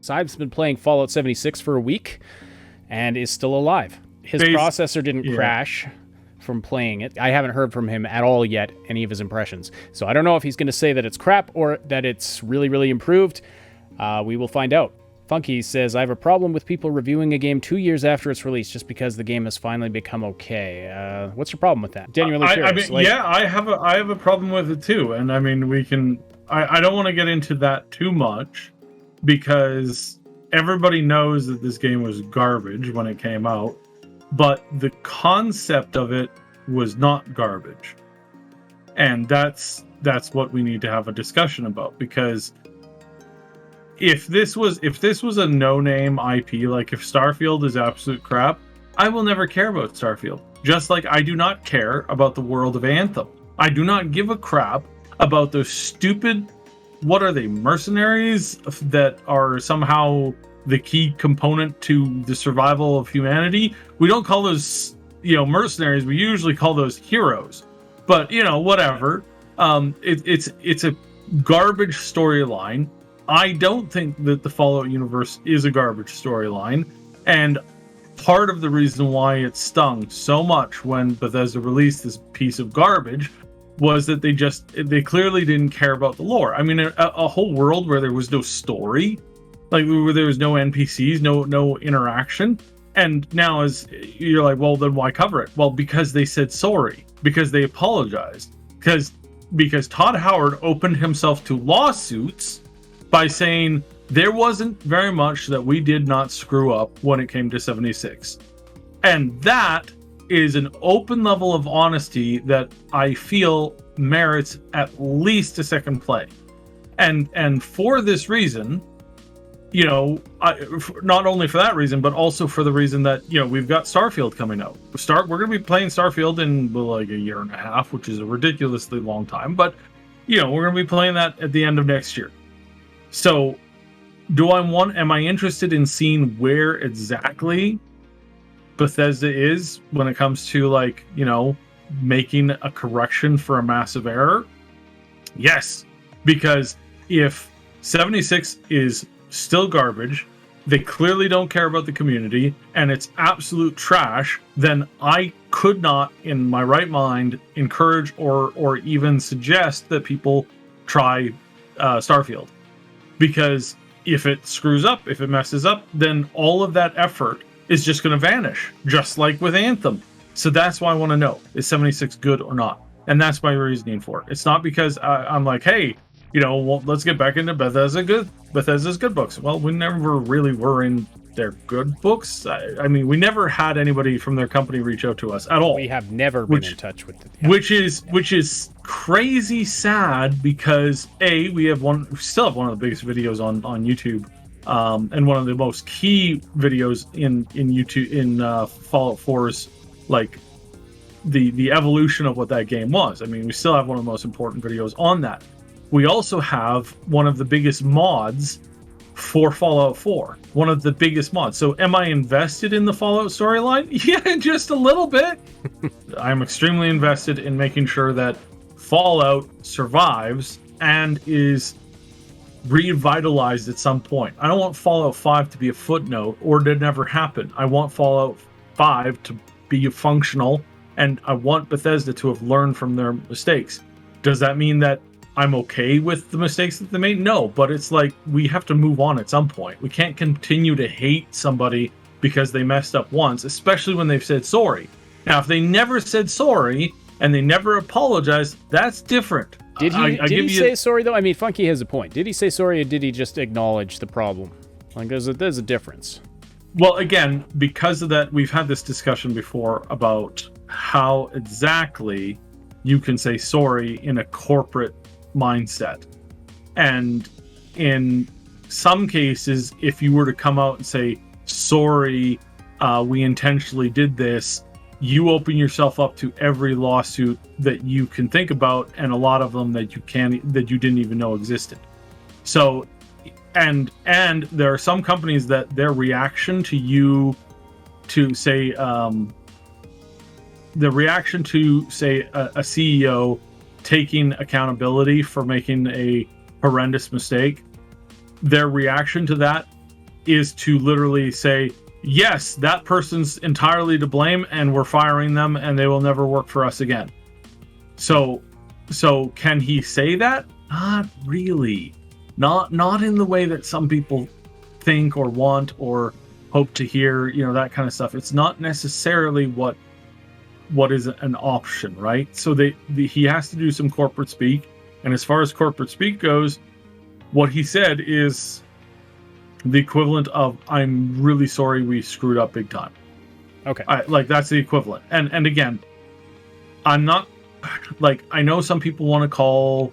I've been playing Fallout 76 for a week and is still alive. His processor didn't crash from playing it. I haven't heard from him at all yet, any of his impressions. So I don't know if he's going to say that it's crap or that it's really, really improved. We will find out. Funky says, I have a problem with people reviewing a game 2 years after its release just because the game has finally become okay. What's your problem with that? Genuinely curious. I have a problem with it too. And I mean, I don't want to get into that too much because everybody knows that this game was garbage when it came out, but the concept of it was not garbage. And that's what we need to have a discussion about, because if this was a no-name IP, like if Starfield is absolute crap, I will never care about Starfield. Just like I do not care about the world of Anthem. I do not give a crap about those stupid, what are they, mercenaries that are somehow the key component to the survival of humanity. We don't call those, mercenaries. We usually call those heroes. But, whatever. It's a garbage storyline. I don't think that the Fallout universe is a garbage storyline, and part of the reason why it stung so much when Bethesda released this piece of garbage was that they clearly didn't care about the lore. I mean, a whole world where there was no story, like where there was no NPCs, no interaction, and now as you're like, well, then why cover it? Well, because they said sorry, because they apologized, because Todd Howard opened himself to lawsuits by saying there wasn't very much that we did not screw up when it came to 76. And that is an open level of honesty that I feel merits at least a second play. And for this reason, not only for that reason, but also for the reason that, we've got Starfield coming out. We're going to be playing Starfield in like a year and a half, which is a ridiculously long time. But, we're going to be playing that at the end of next year. So, am I interested in seeing where exactly Bethesda is when it comes to making a correction for a massive error? Yes, because if 76 is still garbage, they clearly don't care about the community, and it's absolute trash, then I could not, in my right mind, encourage or even suggest that people try Starfield. Because if it screws up, if it messes up, then all of that effort is just going to vanish, just like with Anthem. So that's why I want to know, is 76 good or not? And that's my reasoning for it. It's not because I'm like, hey, let's get back into Bethesda's good books. Well, we never really were in their good books. I mean, we never had anybody from their company reach out to us at all. We have never been in touch with it. Yeah. Which is crazy sad, because we still have one of the biggest videos on YouTube, and one of the most key videos in YouTube in Fallout 4's the evolution of what that game was. I mean, we still have one of the most important videos on that. We also have one of the biggest mods for Fallout 4. One of the biggest mods. So am I invested in the Fallout storyline? Yeah, just a little bit. I'm extremely invested in making sure that Fallout survives and is revitalized at some point. I don't want Fallout 5 to be a footnote or to never happen. I want Fallout 5 to be functional, and I want Bethesda to have learned from their mistakes. Does that mean that I'm okay with the mistakes that they made? No, but it's like we have to move on at some point. We can't continue to hate somebody because they messed up once, especially when they've said sorry. Now, if they never said sorry and they never apologized, that's different. Did he say sorry, though? I mean, Funky has a point. Did he say sorry, or did he just acknowledge the problem? Like, there's a difference. Well, again, because of that, we've had this discussion before about how exactly you can say sorry in a corporate mindset. And in some cases, if you were to come out and say, sorry, we intentionally did this, you open yourself up to every lawsuit that you can think about, and a lot of them that you didn't even know existed. So, and there are some companies that their reaction to you to say, a CEO taking accountability for making a horrendous mistake, their reaction to that is to literally say, yes, that person's entirely to blame and we're firing them and they will never work for us again. So can he say that? Not really. Not in the way that some people think or want or hope to hear, that kind of stuff. It's not necessarily what is an option, right? So he has to do some corporate speak. And as far as corporate speak goes, what he said is the equivalent of, I'm really sorry we screwed up big time. Okay. That's the equivalent. And again, I'm not, I know some people want to call,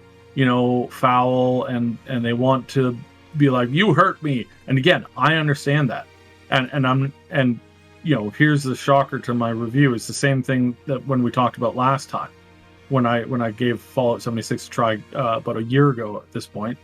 foul and they want to be like, you hurt me. And again, I understand that. And here's the shocker to my review. It's the same thing that when we talked about last time, when I gave Fallout 76 a try about a year ago at this point.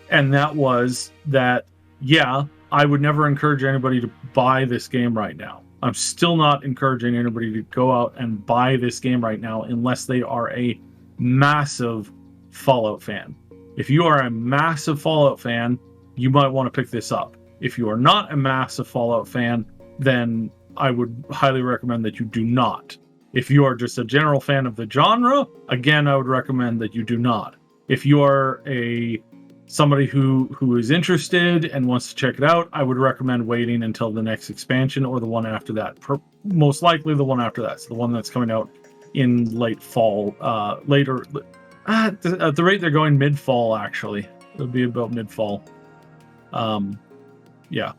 And that was that, yeah, I would never encourage anybody to buy this game right now. I'm still not encouraging anybody to go out and buy this game right now unless they are a massive Fallout fan. If you are a massive Fallout fan, you might want to pick this up. If you are not a massive Fallout fan, then I would highly recommend that you do not. If you are just a general fan of the genre, again, I would recommend that you do not. If you are somebody who is interested and wants to check it out, I would recommend waiting until the next expansion or the one after that. Most likely the one after that. So the one that's coming out in late fall, later. At the rate they're going, mid-fall, actually. It'll be about mid-fall. Yeah,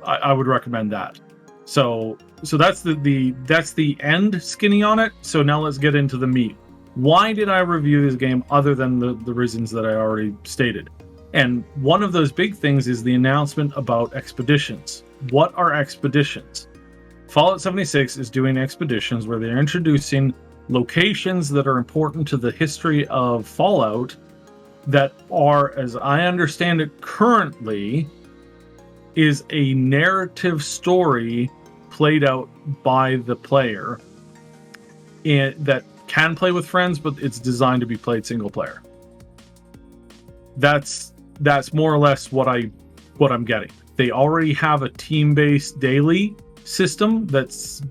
I would recommend that. So that's the end skinny on it. So now let's get into the meat. Why did I review this game other than the reasons that I already stated? And one of those big things is the announcement about expeditions. What are expeditions? Fallout 76 is doing expeditions where they're introducing locations that are important to the history of Fallout that are, as I understand it currently, is a narrative story played out by the player that can play with friends, but it's designed to be played single player. That's more or less what I'm getting. They already have a team-based daily system that's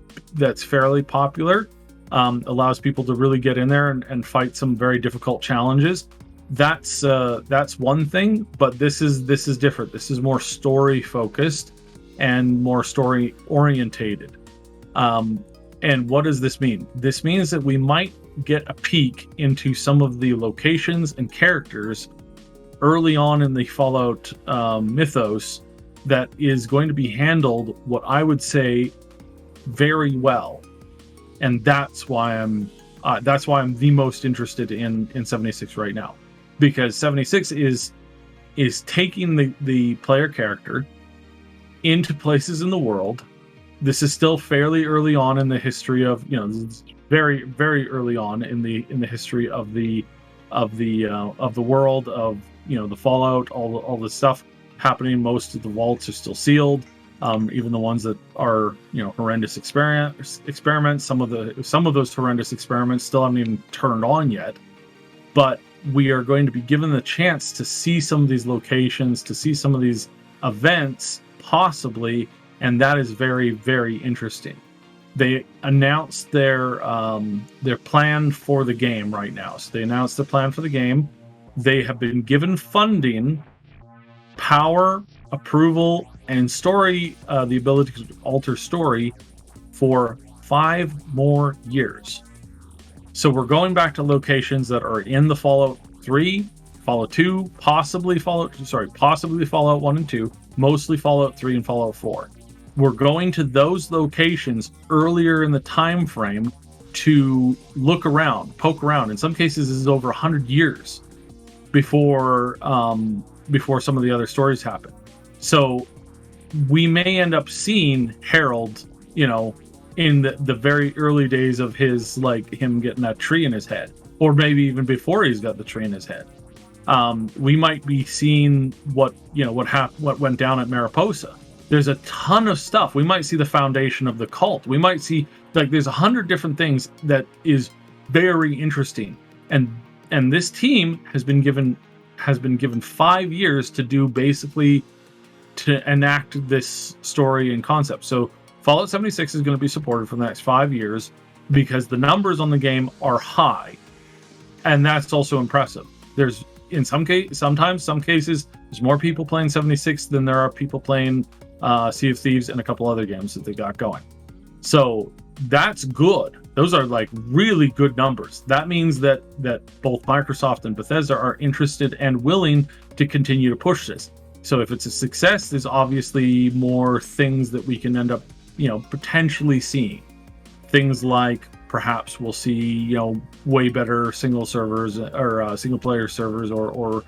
fairly popular. Allows people to really get in there and fight some very difficult challenges. That's one thing, but this is different. This is more story focused and more story orientated. And what does this mean? This means that we might get a peek into some of the locations and characters early on in the Fallout mythos that is going to be handled, what I would say, very well. And that's why I'm the most interested in 76 right now, because 76 is taking the player character into places in the world. This is still fairly early on in the history of, very, very early on in the history of the world of, the Fallout, all the stuff happening. Most of the vaults are still sealed, even the ones that are, horrendous experiments. Some of those horrendous experiments still haven't even turned on yet. But we are going to be given the chance to see some of these locations, to see some of these events, possibly, and that is very, very interesting. They announced their plan for the game right now. So they announced the plan for the game. They have been given funding, power, approval, and story, the ability to alter story for 5 more years. So we're going back to locations that are in the Fallout 3, Fallout 2, possibly Fallout 1 and 2, mostly Fallout 3 and Fallout 4. We're going to those locations earlier in the time frame to look around, poke around. In some cases, this is over 100 years before some of the other stories happen. So we may end up seeing Harold, in the very early days of his, him getting that tree in his head, or maybe even before he's got the tree in his head. We might be seeing what went down at Mariposa. There's a ton of stuff. We might see the foundation of the cult. We might see, there's 100 different things that is very interesting. And this team has been given 5 years to do basically to enact this story and concept. So Fallout 76 is going to be supported for the next 5 years because the numbers on the game are high, and that's also impressive. There's sometimes some cases there's more people playing 76 than there are people playing Sea of Thieves and a couple other games that they got going. So that's good. Those are like really good numbers. That means that both Microsoft and Bethesda are interested and willing to continue to push this. So if it's a success, there's obviously more things that we can end up, potentially seeing. Things like perhaps we'll see, way better single servers or single player servers or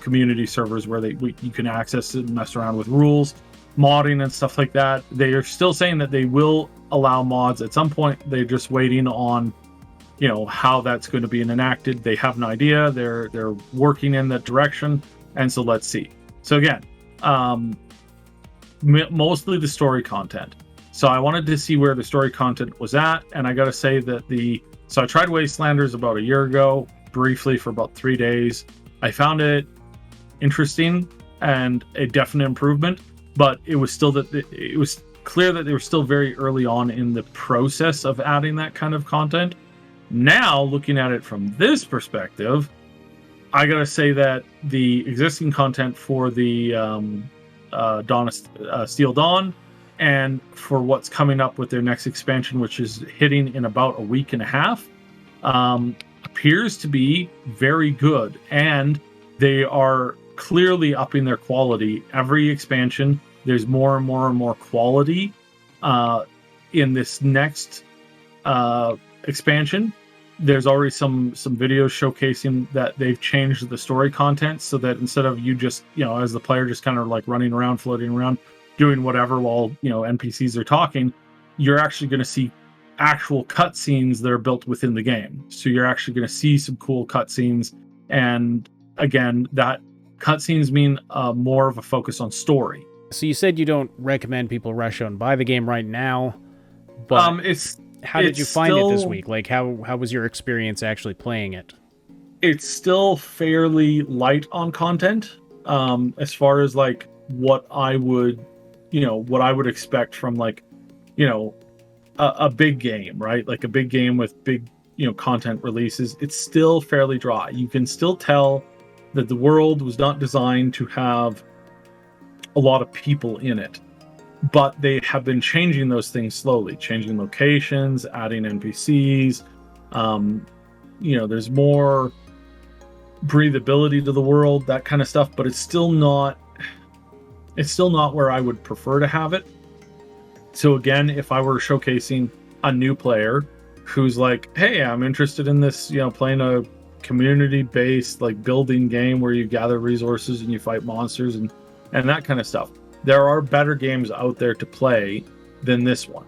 community servers where you can access it and mess around with rules, modding and stuff like that. They are still saying that they will allow mods at some point. They're just waiting on, how that's going to be enacted. They have an idea. They're working in that direction, and so let's see. So again, mostly the story content. So I wanted to see where the story content was at, and I got to say that so I tried Wastelanders about a year ago, briefly for about 3 days. I found it interesting and a definite improvement, but it was still it was clear that they were still very early on in the process of adding that kind of content. Now, looking at it from this perspective, I gotta say that the existing content for the Steel Dawn and for what's coming up with their next expansion, which is hitting in about a week and a half, appears to be very good. And they are clearly upping their quality. Every expansion, there's more and more and more quality in this next expansion. There's already some videos showcasing that they've changed the story content so that instead of you just, as the player just kind of like running around, floating around, doing whatever while, NPCs are talking, you're actually going to see actual cutscenes that are built within the game. So you're actually going to see some cool cutscenes. And again, that cutscenes mean more of a focus on story. So you said you don't recommend people rush out and buy the game right now, but how did you find it this week? Like, how was your experience actually playing it? It's still fairly light on content, as far as like what I would expect from like, a big game, right? Like a big game with big, content releases. It's still fairly dry. You can still tell that the world was not designed to have a lot of people in it. But they have been changing those things slowly, changing locations, adding NPCs. There's more breathability to the world, that kind of stuff. But it's still not where I would prefer to have it. So again, if I were showcasing a new player who's like, "Hey, I'm interested in this," playing a community-based like building game where you gather resources and you fight monsters and that kind of stuff. There are better games out there to play than this one.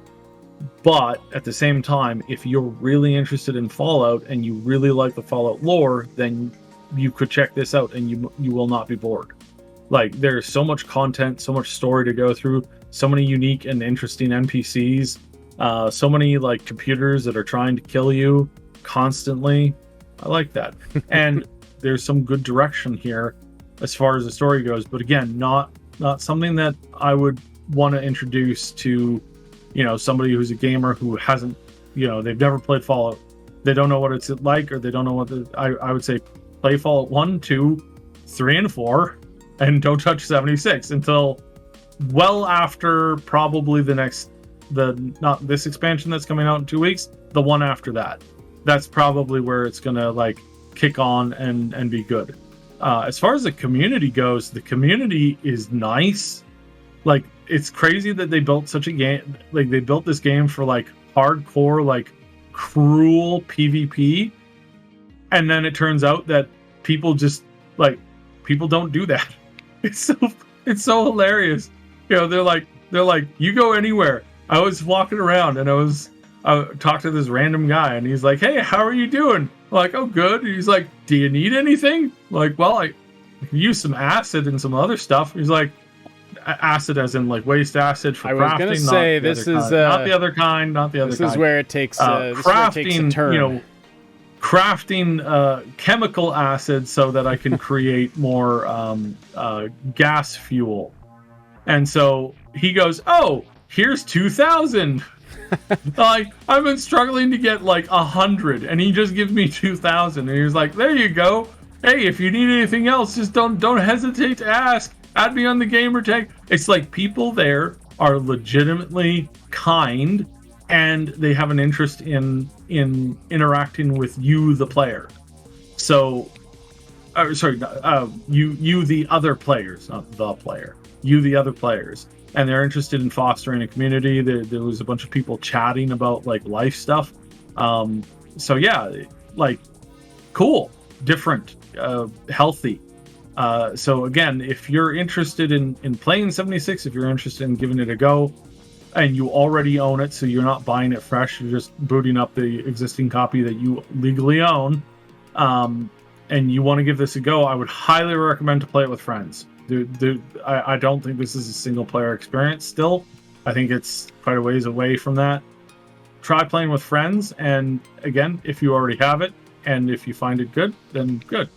But at the same time, if you're really interested in Fallout and you really like the Fallout lore, then you could check this out and you will not be bored. Like, there's so much content, so much story to go through, so many unique and interesting NPCs, so many like computers that are trying to kill you constantly. I like that. And there's some good direction here as far as the story goes. But again, not something that I would want to introduce to, somebody who's a gamer who hasn't, they've never played Fallout. They don't know what it's like, or they don't know what I would say play Fallout 1, 2, 3, and 4, and don't touch 76 until well after probably not this expansion that's coming out in 2 weeks, the one after that. That's probably where it's going to like kick on and be good. As far as the community goes, the community is nice. Like, it's crazy that they built such a game. Like, they built this game for like hardcore, like cruel PvP, and then it turns out that people don't do that. It's so hilarious. They're like, you go anywhere. I was walking around and I talked to this random guy and he's like, "Hey, how are you doing?" I'm like, "Oh, good." And he's like, "Do you need anything?" I'm like, "Well, I can use some acid and some other stuff." He's like, acid as in like waste acid for crafting. I was going to say, this is not the other kind. This is where it takes crafting, a turn. Crafting chemical acid so that I can create more gas fuel. And so he goes, "Oh, here's 2,000." Like, I've been struggling to get like 100, and he just gives me 2,000, and he's like, "There you go. Hey, if you need anything else, just don't hesitate to ask. Add me on the gamer tag." It's like people there are legitimately kind, and they have an interest in interacting with you, the player. So, you the other players, not the player. You the other players. And they're interested in fostering a community. There was a bunch of people chatting about like life stuff. So yeah, like cool, different, healthy. So again, if you're interested in playing 76, if you're interested in giving it a go, and you already own it, so you're not buying it fresh, you're just booting up the existing copy that you legally own, and you want to give this a go, I would highly recommend to play it with friends. I don't think this is a single player experience still. I think it's quite a ways away from that. Try playing with friends, and again, if you already have it and if you find it good, then good.